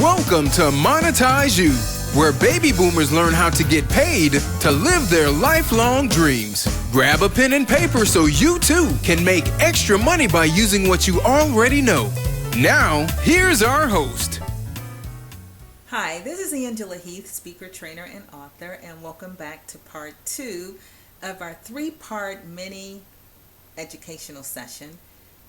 Welcome to Monetize You, where baby boomers learn how to get paid to live their lifelong dreams. Grab a pen and paper so you too can make extra money by using what you already know. Now, here's our host. Hi, this is Angela Heath, speaker, trainer, and author, and welcome back to part 2 of our 3-part mini educational session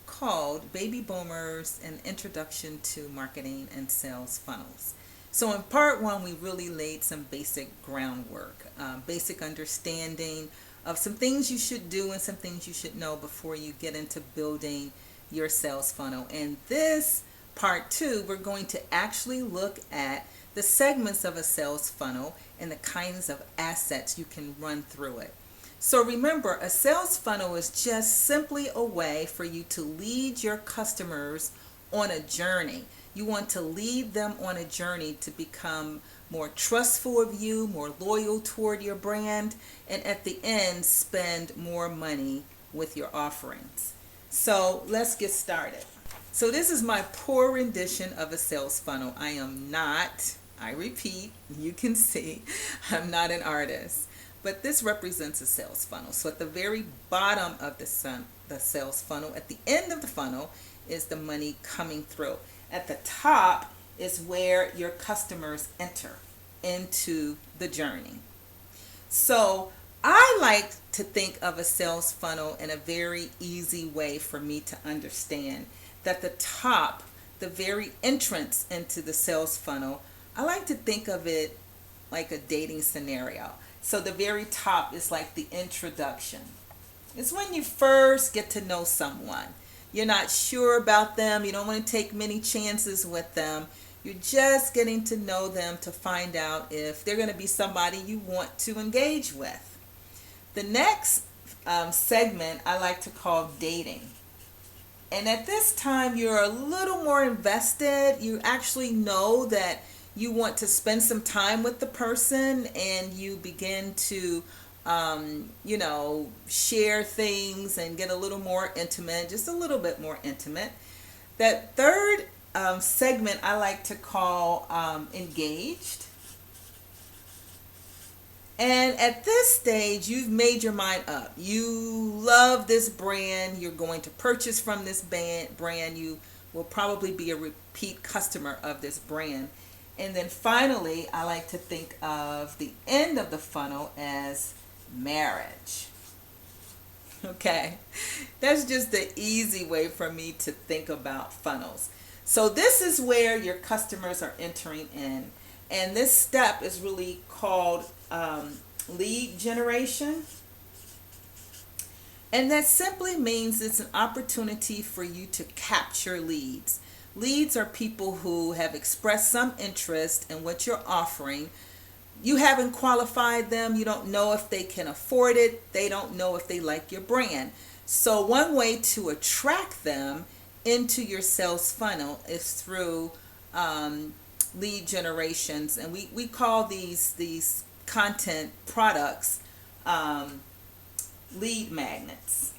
called Baby Boomers: An Introduction to Marketing and Sales Funnels. So in part 1, we really laid some basic groundwork, basic understanding of some things you should do and some things you should know before you get into building your sales funnel. And this part 2, we're going to actually look at the segments of a sales funnel and the kinds of assets you can run through it. So remember, a sales funnel is just simply a way for you to lead your customers on a journey. You want to lead them on a journey to become more trustful of you, more loyal toward your brand, and at the end, spend more money with your offerings. So let's get started. So this is my poor rendition of a sales funnel. I repeat, you can see, I'm not an artist. But this represents a sales funnel. So at the very bottom of the sales funnel, at the end of the funnel, is the money coming through. At the top is where your customers enter into the journey. So I like to think of a sales funnel in a very easy way for me to understand. That the top, the very entrance into the sales funnel, I like to think of it like a dating scenario. So the very top is like the introduction. It's when you first get to know someone. You're not sure about them. You don't want to take many chances with them. You're just getting to know them to find out if they're going to be somebody you want to engage with. The next segment I like to call dating. And at this time, you're a little more invested. You actually know that you want to spend some time with the person, and you begin to, share things and get a little more intimate, just a little bit more intimate. That third segment I like to call engaged. And at this stage, you've made your mind up. You love this brand. You're going to purchase from this brand. You will probably be a repeat customer of this brand. And then finally, I like to think of the end of the funnel as marriage. Okay, that's just the easy way for me to think about funnels. So this is where your customers are entering in. And this step is really called lead generation. And that simply means it's an opportunity for you to capture leads. Leads are people who have expressed some interest in what you're offering. You haven't qualified them. You don't know if they can afford it. They don't know if they like your brand. So one way to attract them into your sales funnel is through lead generations. And we call these content products lead magnets.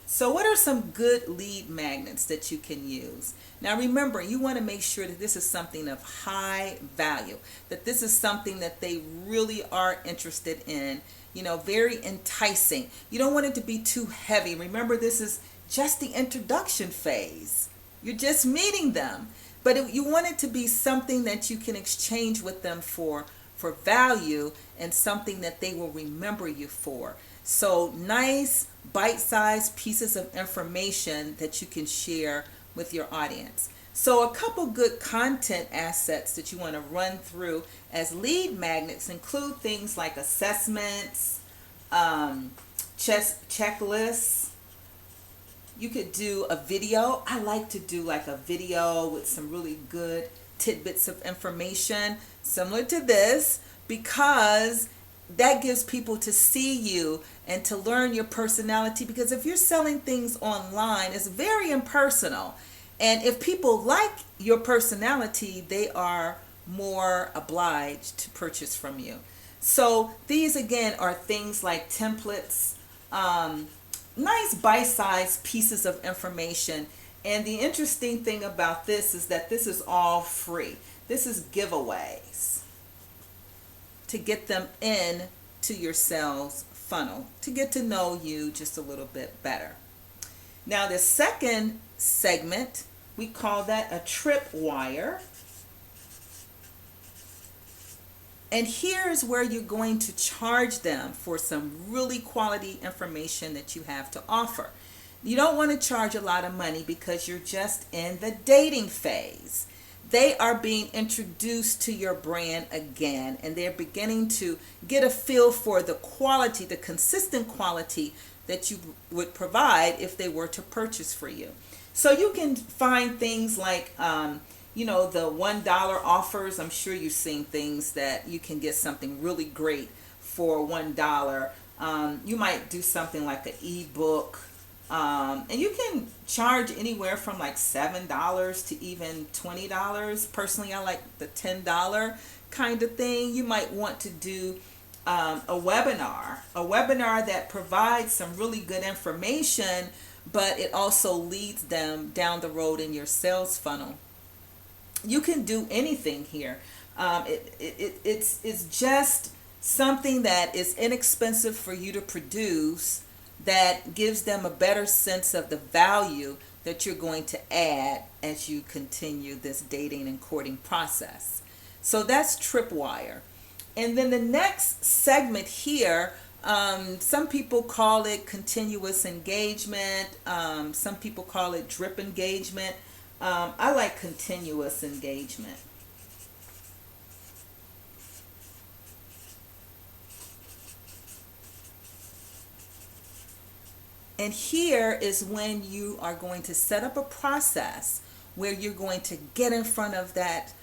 So what are some good lead magnets that you can use? Now remember, you want to make sure that this is something of high value, that this is something that they really are interested in, very enticing. You don't want it to be too heavy. Remember, this is just the introduction phase. You're just meeting them. But you want it to be something that you can exchange with them for value and something that they will remember you for. So nice bite-sized pieces of information that you can share with your audience. So a couple good content assets that you want to run through as lead magnets include things like assessments, checklists. You could do a video. I like to do like a video with some really good tidbits of information similar to this, because that gives people to see you and to learn your personality. Because if you're selling things online, it's very impersonal. And if people like your personality, they are more obliged to purchase from you. So these again are things like templates, nice bite-sized pieces of information. And the interesting thing about this is that this is all free. This is giveaways to get them in to your sales funnel, to get to know you just a little bit better. Now the second segment, we call that a tripwire. And here's where you're going to charge them for some really quality information that you have to offer. You don't want to charge a lot of money because you're just in the dating phase. They are being introduced to your brand again, and they're beginning to get a feel for the quality, the consistent quality that you would provide if they were to purchase for you. So you can find things like the $1 offers. I'm sure you've seen things that you can get something really great for $1. You might do something like an ebook, and you can charge anywhere from like $7 to even $20. Personally, I like the $10 kind of thing. You might want to do a webinar that provides some really good information, but it also leads them down the road in your sales funnel. You can do anything here. It's just something that is inexpensive for you to produce, that gives them a better sense of the value that you're going to add as you continue this dating and courting process. So that's Tripwire. And then the next segment here, some people call it continuous engagement. Some people call it drip engagement. I like continuous engagement. And here is when you are going to set up a process where you're going to get in front of that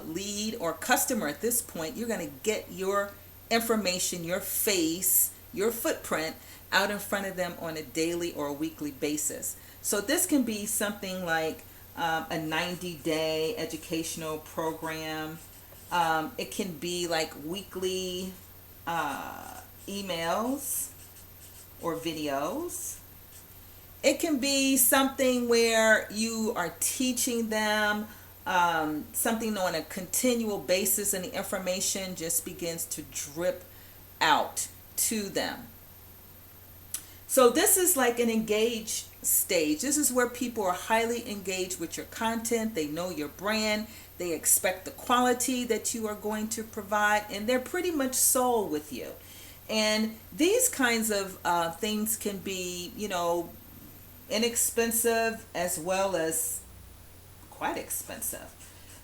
lead or customer. At this point, you're going to get your information, your face, your footprint out in front of them on a daily or a weekly basis. So this can be something like a 90-day educational program. It can be like weekly emails or videos. It can be something where you are teaching them something on a continual basis, and the information just begins to drip out to them. So this is like an engaged stage. This is where people are highly engaged with your content. They know your brand. They expect the quality that you are going to provide, and they're pretty much sold with you. And these kinds of things can be, inexpensive as well as quite expensive.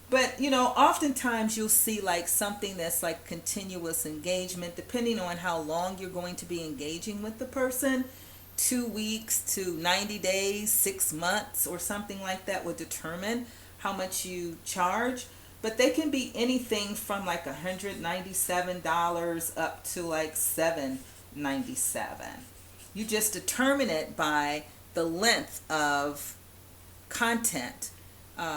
But, oftentimes you'll see like something that's like continuous engagement, depending on how long you're going to be engaging with the person. 2 weeks to 90 days, 6 months, or something like that would determine how much you charge. But they can be anything from like $197 up to like $797. You just determine it by the length of content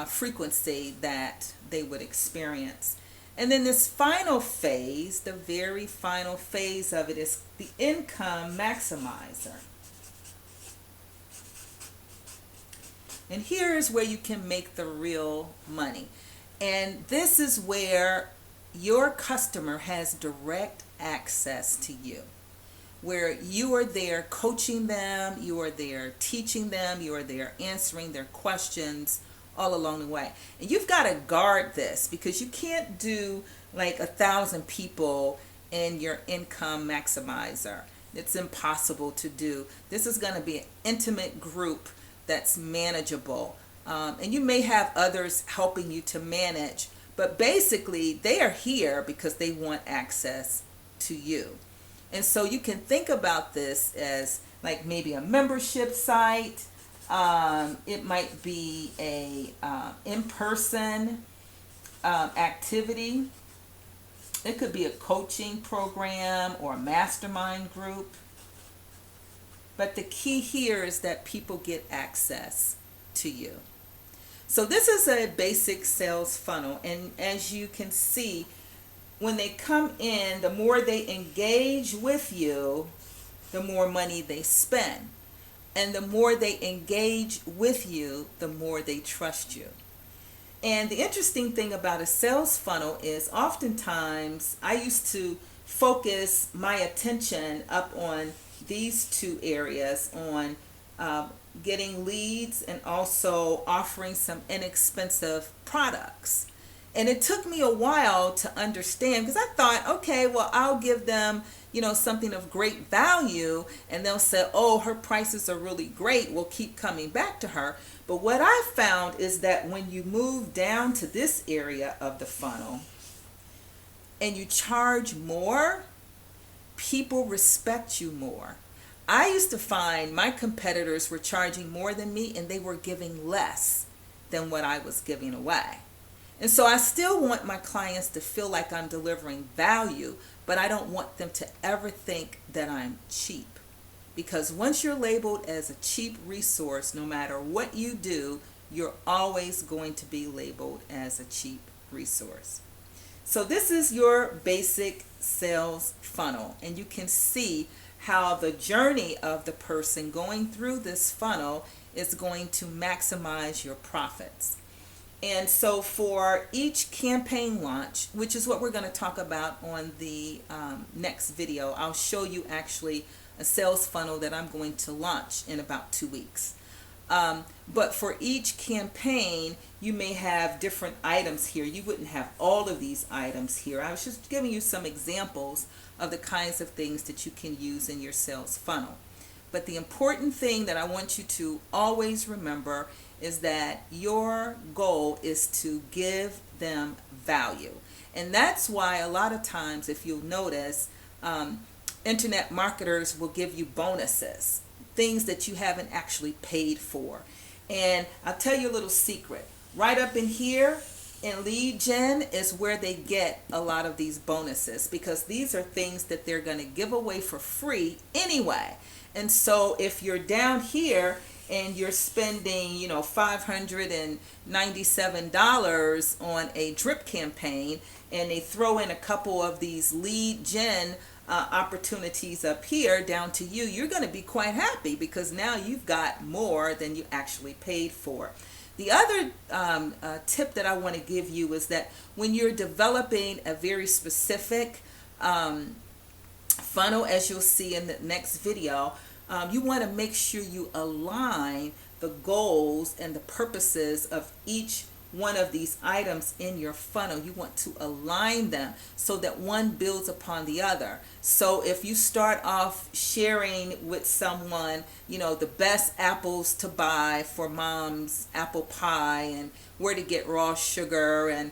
frequency that they would experience. And then this final phase, the very final phase of it, is the income maximizer. And here is where you can make the real money. And this is where your customer has direct access to you, where you are there coaching them, you are there teaching them, you are there answering their questions all along the way. And you've got to guard this, because you can't do like 1,000 people in your income maximizer. It's impossible to do. This is going to be an intimate group that's manageable. And you may have others helping you to manage, but basically they are here because they want access to you. And so you can think about this as like maybe a membership site. It might be a in-person activity. It could be a coaching program or a mastermind group. But the key here is that people get access to you. So this is a basic sales funnel, and as you can see, when they come in, the more they engage with you, the more money they spend. And the more they engage with you, the more they trust you. And the interesting thing about a sales funnel is oftentimes I used to focus my attention up on these two areas, on getting leads and also offering some inexpensive products. And it took me a while to understand, because I thought, okay, well, I'll give them, something of great value, and they'll say, oh, her prices are really great, we'll keep coming back to her. But what I found is that when you move down to this area of the funnel and you charge more, people respect you more. I used to find my competitors were charging more than me, and they were giving less than what I was giving away. And so I still want my clients to feel like I'm delivering value, but I don't want them to ever think that I'm cheap. Because once you're labeled as a cheap resource, no matter what you do, you're always going to be labeled as a cheap resource. So this is your basic sales funnel, and you can see how the journey of the person going through this funnel is going to maximize your profits. And so for each campaign launch, which is what we're going to talk about on the next video, I'll show you actually a sales funnel that I'm going to launch in about 2 weeks. But for each campaign, you may have different items here. You wouldn't have all of these items here. I was just giving you some examples of the kinds of things that you can use in your sales funnel. But the important thing that I want you to always remember is that your goal is to give them value. And that's why a lot of times, if you'll notice, internet marketers will give you bonuses, things that you haven't actually paid for. And I'll tell you a little secret. Right up in here in lead gen is where they get a lot of these bonuses, because these are things that they're going to give away for free anyway. And so if you're down here and you're spending, $597 on a drip campaign, and they throw in a couple of these lead gen opportunities up here down to you, you're going to be quite happy, because now you've got more than you actually paid for. The other tip that I want to give you is that when you're developing a very specific funnel, as you'll see in the next video, you want to make sure you align the goals and the purposes of each one of these items in your funnel. You want to align them so that one builds upon the other. So if you start off sharing with someone, the best apples to buy for mom's apple pie, and where to get raw sugar, and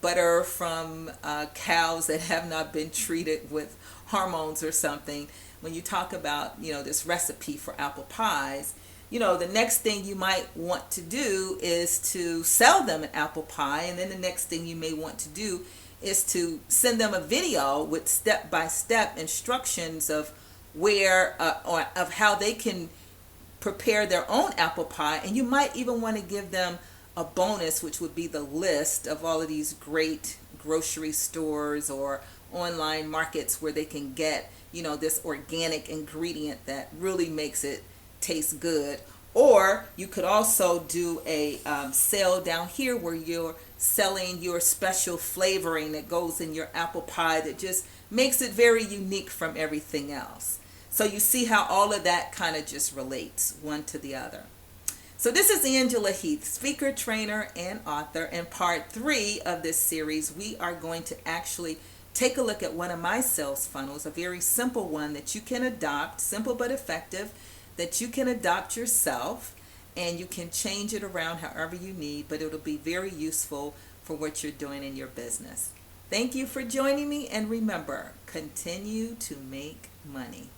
butter from cows that have not been treated with hormones or something, when you talk about this recipe for apple pies, the next thing you might want to do is to sell them an apple pie, and then the next thing you may want to do is to send them a video with step-by-step instructions of where or of how they can prepare their own apple pie. And you might even want to give them a bonus, which would be the list of all of these great grocery stores or online markets where they can get this organic ingredient that really makes it taste good. Or you could also do a sale down here where you're selling your special flavoring that goes in your apple pie that just makes it very unique from everything else. So you see how all of that kind of just relates one to the other. So this is Angela Heath, speaker, trainer, and author. In part 3 of this series, we are going to actually take a look at one of my sales funnels, a very simple one that you can adopt, simple but effective, that you can adopt yourself, and you can change it around however you need, but it'll be very useful for what you're doing in your business. Thank you for joining me, and remember, continue to make money.